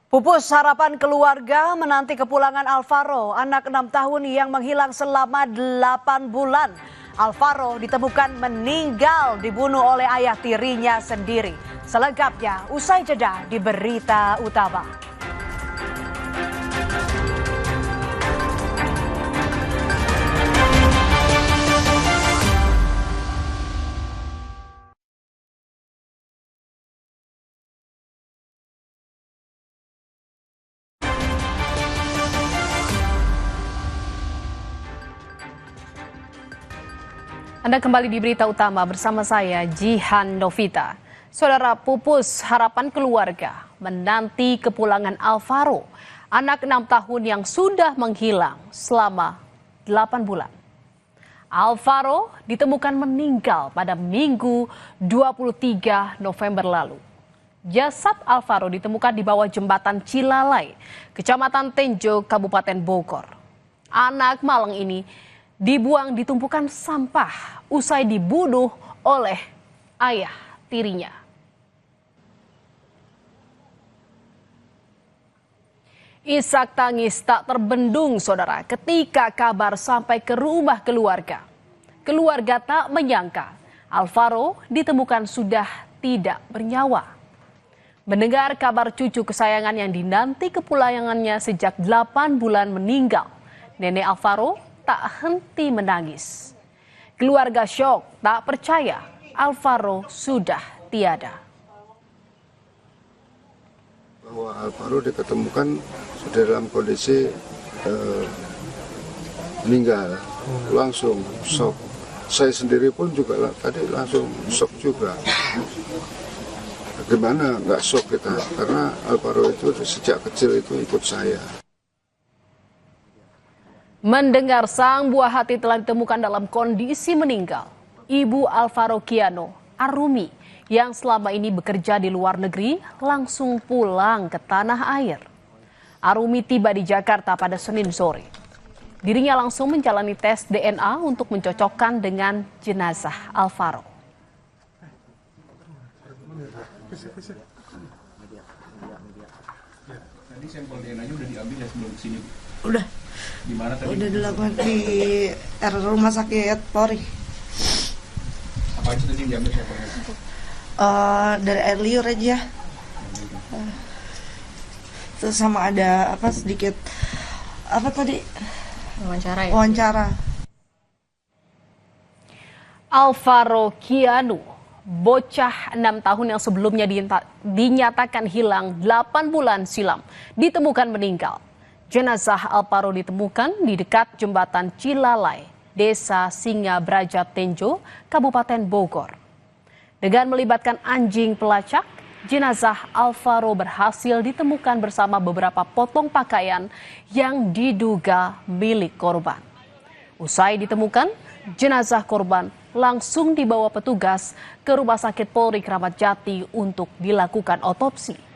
Pupus harapan keluarga menanti kepulangan Alvaro, anak 6 tahun yang menghilang selama 8 bulan. Alvaro ditemukan meninggal dibunuh oleh ayah tirinya sendiri. Selengkapnya usai jeda di Berita Utama. Anda kembali di Berita Utama bersama saya, Jihan Novita. Saudara, pupus harapan keluarga menanti kepulangan Alvaro, anak 6 tahun yang sudah menghilang selama 8 bulan. Alvaro ditemukan meninggal pada Minggu 23 November lalu. Jasad Alvaro ditemukan di bawah jembatan Cilalai, Kecamatan Tenjo, Kabupaten Bogor. Anak malang ini dibuang di tumpukan sampah usai dibunuh oleh ayah tirinya. Isak tangis tak terbendung, saudara, ketika kabar sampai ke rumah keluarga. Keluarga tak menyangka Alvaro ditemukan sudah tidak bernyawa. Mendengar kabar cucu kesayangan yang dinanti kepulangannya sejak 8 bulan meninggal, nenek Alvaro tak henti menangis. Keluarga syok, tak percaya Alvaro sudah tiada. Bahwa Alvaro diketemukan sudah dalam kondisi meninggal, langsung shock. Saya sendiri pun juga tadi langsung shock juga. Gimana nggak shock kita, karena Alvaro itu sejak kecil itu ikut saya. Mendengar sang buah hati telah ditemukan dalam kondisi meninggal, Ibu Alvaro Kiano, Arumi, yang selama ini bekerja di luar negeri, langsung pulang ke tanah air. Arumi tiba di Jakarta pada Senin sore. Dirinya langsung menjalani tes DNA untuk mencocokkan dengan jenazah Alvaro. Tadi sampel DNA-nya udah diambil ya sebelum kesini? Udah. Di mana tadi? Udah dilakukan di rumah sakit Polri. Apa aja tadi yang diambil sampelnya? Dari air liur aja. Terus sama ada apa sedikit apa tadi? Wawancara ya? Wawancara. Alvaro Kiano, bocah 6 tahun yang sebelumnya dinyatakan hilang 8 bulan silam, ditemukan meninggal. Jenazah Alvaro ditemukan di dekat jembatan Cilalai, Desa Singa Brajat Tenjo, Kabupaten Bogor. Dengan melibatkan anjing pelacak, jenazah Alvaro berhasil ditemukan bersama beberapa potong pakaian yang diduga milik korban. Usai ditemukan, jenazah korban langsung dibawa petugas ke Rumah Sakit Polri Kramat Jati untuk dilakukan otopsi.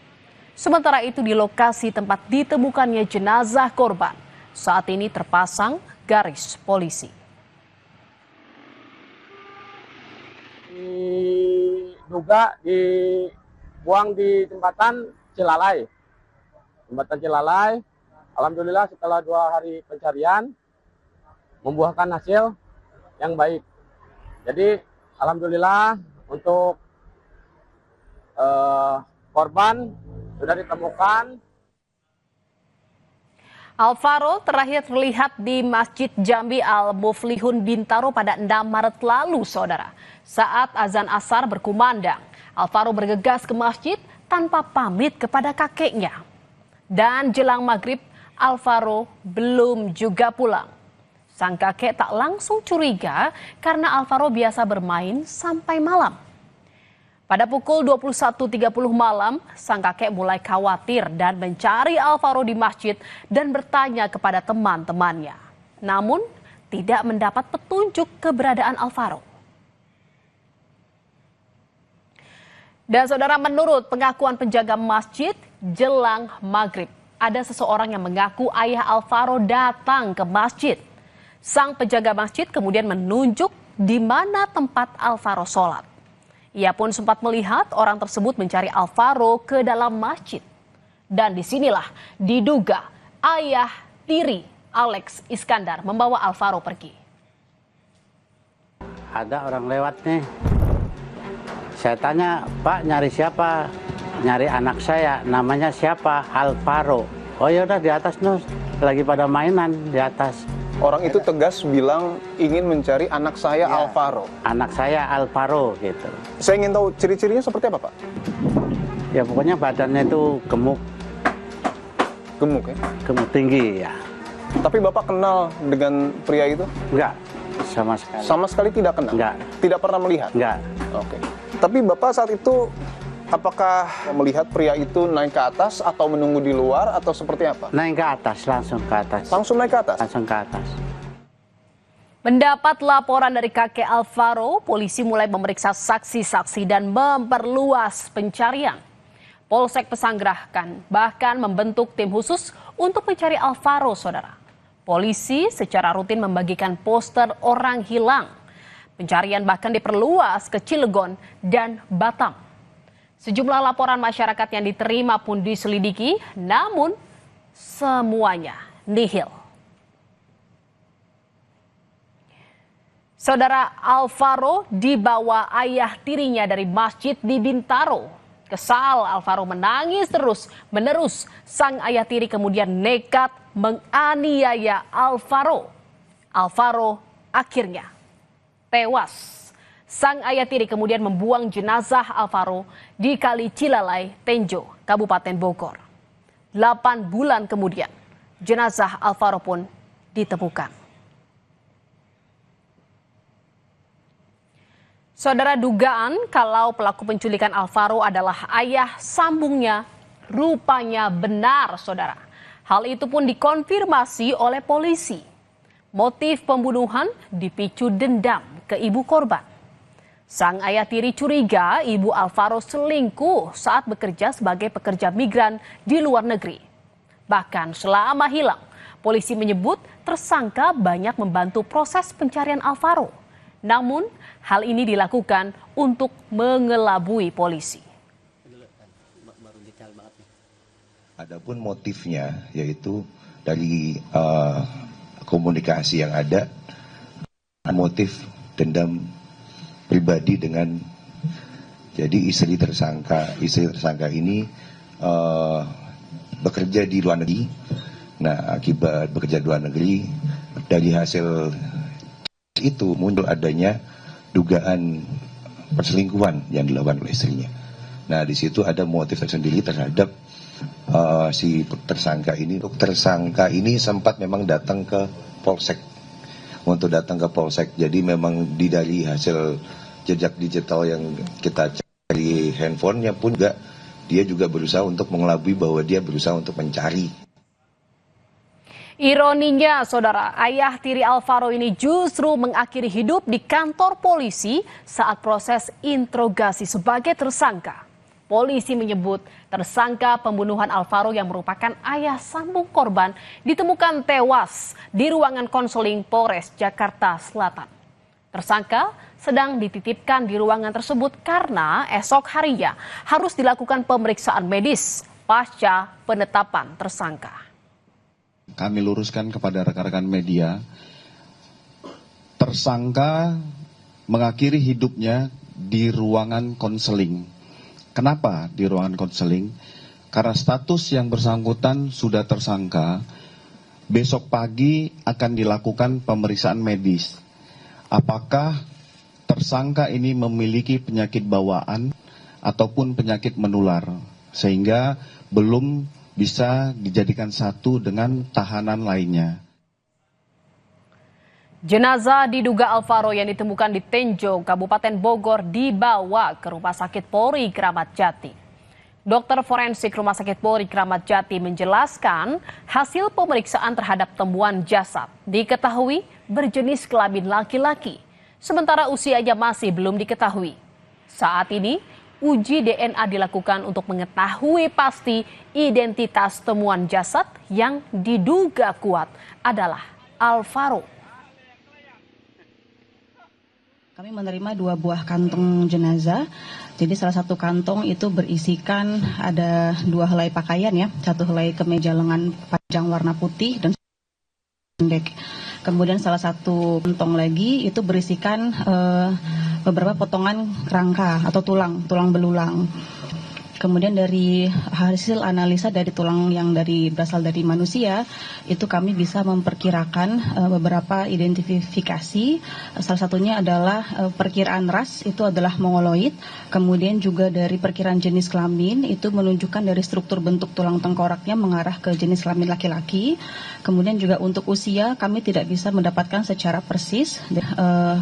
Sementara itu di lokasi tempat ditemukannya jenazah korban, saat ini terpasang garis polisi. Diduga dibuang di jembatan Cilalai. Jembatan Cilalai, alhamdulillah setelah 2 hari pencarian, membuahkan hasil yang baik. Jadi alhamdulillah untuk korban sudah ditemukan. Alvaro terakhir terlihat di Masjid Jambi Al-Muflihun Bintaro pada 6 Maret lalu, saudara. Saat azan asar berkumandang, Alvaro bergegas ke masjid tanpa pamit kepada kakeknya. Dan jelang maghrib, Alvaro belum juga pulang. Sang kakek tak langsung curiga karena Alvaro biasa bermain sampai malam. Pada pukul 21.30 malam, sang kakek mulai khawatir dan mencari Alvaro di masjid dan bertanya kepada teman-temannya. Namun, tidak mendapat petunjuk keberadaan Alvaro. Dan saudara, menurut pengakuan penjaga masjid, jelang maghrib, ada seseorang yang mengaku ayah Alvaro datang ke masjid. Sang penjaga masjid kemudian menunjuk di mana tempat Alvaro sholat. Ia pun sempat melihat orang tersebut mencari Alvaro ke dalam masjid. Dan disinilah diduga ayah tiri Alex Iskandar membawa Alvaro pergi. Ada orang lewat nih. Saya tanya, Pak nyari siapa? Nyari anak saya, namanya siapa? Alvaro. Oh ya udah di atas Nus, lagi pada mainan di atas. Orang itu tegas bilang ingin mencari anak saya Ya, Alvaro. Anak saya Alvaro gitu. Saya ingin tahu ciri-cirinya seperti apa, Pak? Ya pokoknya badannya itu gemuk tinggi ya. Tapi Bapak kenal dengan pria itu? Enggak, sama sekali. Sama sekali tidak kenal? Enggak. Tidak pernah melihat? Enggak. Oke. Tapi Bapak saat itu apakah melihat pria itu naik ke atas atau menunggu di luar atau seperti apa? Naik ke atas, langsung ke atas. Langsung naik ke atas? Langsung ke atas. Mendapat laporan dari kakek Alvaro, polisi mulai memeriksa saksi-saksi dan memperluas pencarian. Polsek Pesanggerahan bahkan membentuk tim khusus untuk mencari Alvaro, saudara. Polisi secara rutin membagikan poster orang hilang. Pencarian bahkan diperluas ke Cilegon dan Batam. Sejumlah laporan masyarakat yang diterima pun diselidiki, namun semuanya nihil. Saudara, Alvaro dibawa ayah tirinya dari masjid di Bintaro. Kesal, Alvaro menangis terus-menerus. Sang ayah tiri kemudian nekat menganiaya Alvaro. Alvaro akhirnya tewas. Sang ayah tiri kemudian membuang jenazah Alvaro di Kali Cilalai, Tenjo, Kabupaten Bogor. 8 bulan kemudian, jenazah Alvaro pun ditemukan. Saudara, dugaan kalau pelaku penculikan Alvaro adalah ayah sambungnya rupanya benar, saudara. Hal itu pun dikonfirmasi oleh polisi. Motif pembunuhan dipicu dendam ke ibu korban. Sang ayah tiri curiga ibu Alvaro selingkuh saat bekerja sebagai pekerja migran di luar negeri. Bahkan selama hilang, polisi menyebut tersangka banyak membantu proses pencarian Alvaro. Namun, hal ini dilakukan untuk mengelabui polisi. Adapun motifnya yaitu dari komunikasi yang ada, motif dendam pribadi dengan jadi istri tersangka ini bekerja di luar negeri. Nah, akibat bekerja di luar negeri, dari hasil itu muncul adanya dugaan perselingkuhan yang dilakukan oleh istrinya. Nah, di situ ada motif tersendiri terhadap si tersangka ini. Tersangka ini sempat memang datang ke polsek. Jadi memang dari hasil jejak digital yang kita cari handphonenya pun juga dia juga berusaha untuk mengelabui bahwa dia berusaha untuk mencari. Ironinya, saudara, ayah tiri Alvaro ini justru mengakhiri hidup di kantor polisi saat proses interogasi sebagai tersangka. Polisi menyebut tersangka pembunuhan Alvaro yang merupakan ayah sambung korban ditemukan tewas di ruangan konseling Polres Jakarta Selatan. Tersangka sedang dititipkan di ruangan tersebut karena esok harinya harus dilakukan pemeriksaan medis pasca penetapan tersangka. Kami luruskan kepada rekan-rekan media, tersangka mengakhiri hidupnya di ruangan konseling. Kenapa di ruangan konseling? Karena status yang bersangkutan sudah tersangka, besok pagi akan dilakukan pemeriksaan medis. Apakah tersangka ini memiliki penyakit bawaan ataupun penyakit menular, sehingga belum bisa dijadikan satu dengan tahanan lainnya. Jenazah diduga Alvaro yang ditemukan di Tenjo, Kabupaten Bogor dibawa ke Rumah Sakit Polri Kramat Jati. Dokter forensik Rumah Sakit Polri Kramat Jati menjelaskan hasil pemeriksaan terhadap temuan jasad diketahui berjenis kelamin laki-laki, sementara usianya masih belum diketahui. Saat ini, uji DNA dilakukan untuk mengetahui pasti identitas temuan jasad yang diduga kuat adalah Alvaro. Kami menerima 2 buah kantong jenazah. Jadi salah satu kantong itu berisikan ada 2 helai pakaian ya, 1 helai kemeja lengan panjang warna putih dan pendek. Kemudian salah satu kantong lagi itu berisikan beberapa potongan rangka atau tulang belulang. Kemudian dari hasil analisa dari tulang yang berasal dari manusia, itu kami bisa memperkirakan beberapa identifikasi. Salah satunya adalah perkiraan ras, itu adalah mongoloid. Kemudian juga dari perkiraan jenis kelamin, itu menunjukkan dari struktur bentuk tulang tengkoraknya mengarah ke jenis kelamin laki-laki. Kemudian juga untuk usia, kami tidak bisa mendapatkan secara persis.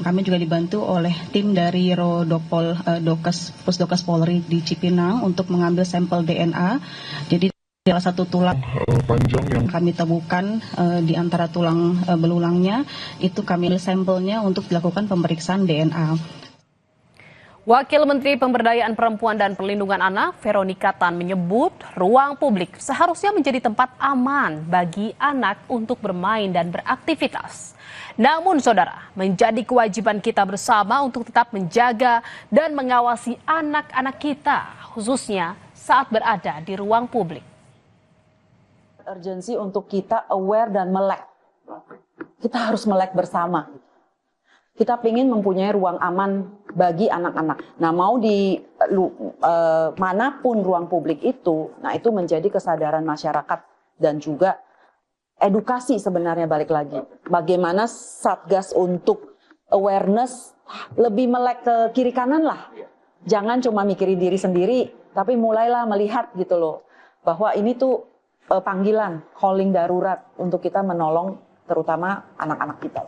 Kami juga dibantu oleh tim dari Rodopol Pusdokes Polri di Cipinang untuk mengambil sampel DNA. Jadi salah satu tulang panjang yang kami temukan di antara tulang belulangnya, itu kami ambil sampelnya untuk dilakukan pemeriksaan DNA. Wakil Menteri Pemberdayaan Perempuan dan Perlindungan Anak, Veronica Tan, menyebut ruang publik seharusnya menjadi tempat aman bagi anak untuk bermain dan beraktivitas. Namun saudara, menjadi kewajiban kita bersama untuk tetap menjaga dan mengawasi anak-anak kita, khususnya saat berada di ruang publik. Urgensi untuk kita aware dan melek. Kita harus melek bersama. Kita ingin mempunyai ruang aman bagi anak-anak. Nah, mau di manapun ruang publik itu, nah itu menjadi kesadaran masyarakat dan juga edukasi sebenarnya balik lagi. Bagaimana Satgas untuk awareness lebih melek ke kiri kanan lah. Jangan cuma mikirin diri sendiri, tapi mulailah melihat gitu loh. Bahwa ini tuh panggilan, calling darurat untuk kita menolong terutama anak-anak kita.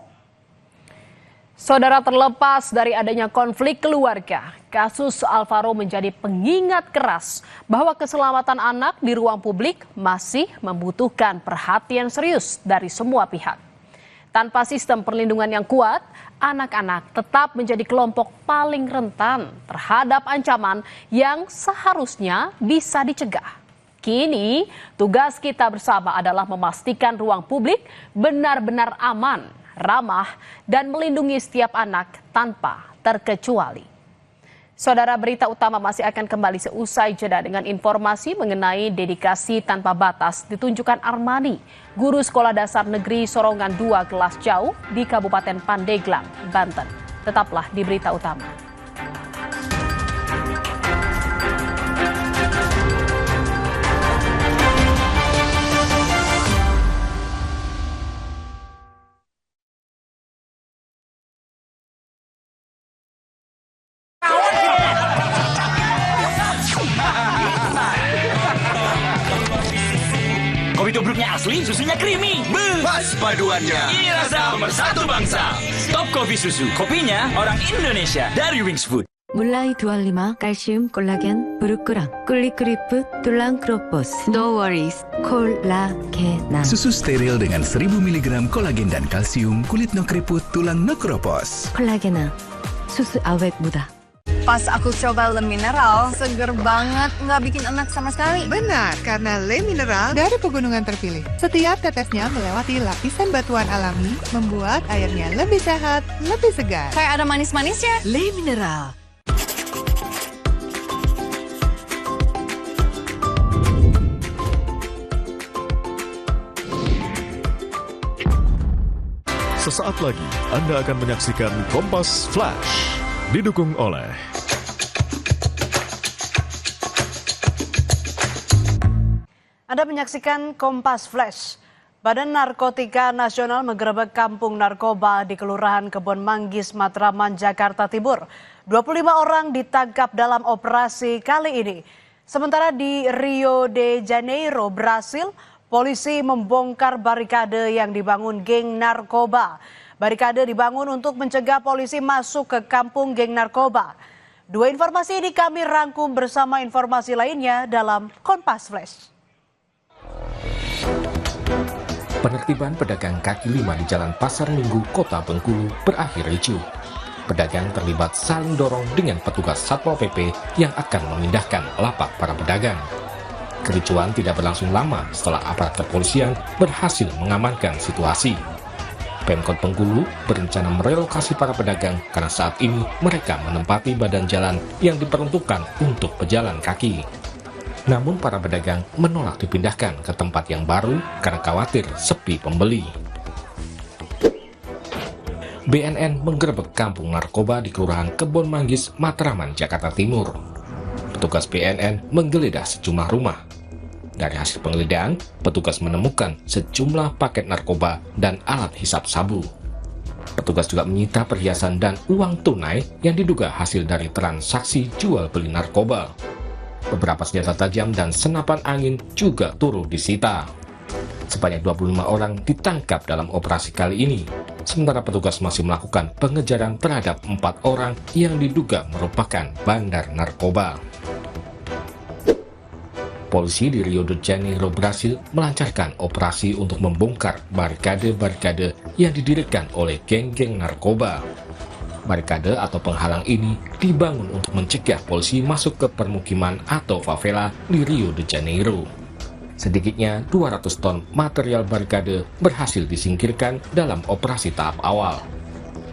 Saudara, terlepas dari adanya konflik keluarga, kasus Alvaro menjadi pengingat keras bahwa keselamatan anak di ruang publik masih membutuhkan perhatian serius dari semua pihak. Tanpa sistem perlindungan yang kuat, anak-anak tetap menjadi kelompok paling rentan terhadap ancaman yang seharusnya bisa dicegah. Kini, tugas kita bersama adalah memastikan ruang publik benar-benar aman, ramah, dan melindungi setiap anak tanpa terkecuali. Saudara, berita utama masih akan kembali seusai jeda dengan informasi mengenai dedikasi tanpa batas ditunjukkan Armani, guru sekolah dasar negeri Sorongan 2 Gelas Jauh di Kabupaten Pandeglang, Banten. Tetaplah di berita utama. Kopi tubruknya asli, susunya creamy. Pas paduannya. Ini rasa nomor 1 bangsa. Top Coffee Susu. Kopinya orang Indonesia dari Wings Food. 물라이 두알리마, 칼슘, 콜라겐, 브루크랑, 꿀리크리프, 툴랑크로포스. No worries, 콜라게나. Susu steril dengan 1000 mg kolagen dan kalsium, kulit no keriput, tulang no keropos. 콜라게나, susu awet muda. Pas aku coba Le Mineral, seger banget, nggak bikin enak sama sekali. Benar, karena Le Mineral dari pegunungan terpilih. Setiap tetesnya melewati lapisan batuan alami, membuat airnya lebih sehat, lebih segar. Kayak ada manis-manisnya. Le Mineral. Sesaat lagi Anda akan menyaksikan Kompas Flash, didukung oleh Anda menyaksikan Kompas Flash. Badan Narkotika Nasional menggerebek kampung narkoba di Kelurahan Kebon Manggis, Matraman, Jakarta Timur. 25 orang ditangkap dalam operasi kali ini. Sementara di Rio de Janeiro, Brasil, polisi membongkar barikade yang dibangun geng narkoba. Barikade dibangun untuk mencegah polisi masuk ke kampung geng narkoba. Dua informasi ini kami rangkum bersama informasi lainnya dalam Kompas Flash. Penertiban pedagang kaki lima di Jalan Pasar Minggu, Kota Bengkulu berakhir ricuh. Pedagang terlibat saling dorong dengan petugas Satpol PP yang akan memindahkan lapak para pedagang. Kericuan tidak berlangsung lama setelah aparat kepolisian berhasil mengamankan situasi. Pemkot Bengkulu berencana merelokasi para pedagang karena saat ini mereka menempati badan jalan yang diperuntukkan untuk pejalan kaki. Namun para pedagang menolak dipindahkan ke tempat yang baru karena khawatir sepi pembeli. BNN menggerebek kampung narkoba di Kelurahan Kebon Manggis, Matraman, Jakarta Timur. Petugas BNN menggeledah sejumlah rumah. Dari hasil penggeledahan, petugas menemukan sejumlah paket narkoba dan alat hisap sabu. Petugas juga menyita perhiasan dan uang tunai yang diduga hasil dari transaksi jual beli narkoba. Beberapa senjata tajam dan senapan angin juga turut disita. Sebanyak 25 orang ditangkap dalam operasi kali ini, sementara petugas masih melakukan pengejaran terhadap 4 orang yang diduga merupakan bandar narkoba. Polisi di Rio de Janeiro berhasil melancarkan operasi untuk membongkar barikade-barikade yang didirikan oleh geng-geng narkoba. Barikade atau penghalang ini dibangun untuk mencegah polisi masuk ke permukiman atau favela di Rio de Janeiro. Sedikitnya 200 ton material barikade berhasil disingkirkan dalam operasi tahap awal.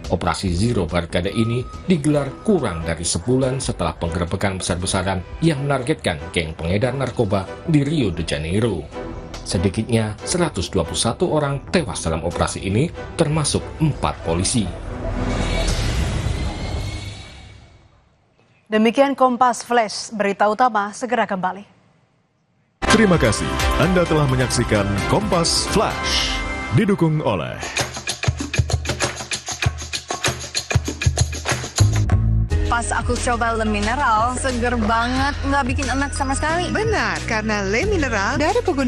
Operasi Zero Barikade ini digelar kurang dari sebulan setelah penggerebekan besar-besaran yang menargetkan geng pengedar narkoba di Rio de Janeiro. Sedikitnya 121 orang tewas dalam operasi ini, termasuk 4 polisi. Demikian Kompas Flash, berita utama segera kembali. Terima kasih Anda telah menyaksikan Kompas Flash, didukung oleh Pas aku coba Le Mineral, seger banget, nggak bikin enak sama sekali. Benar, karena Le Mineral dari pegunungan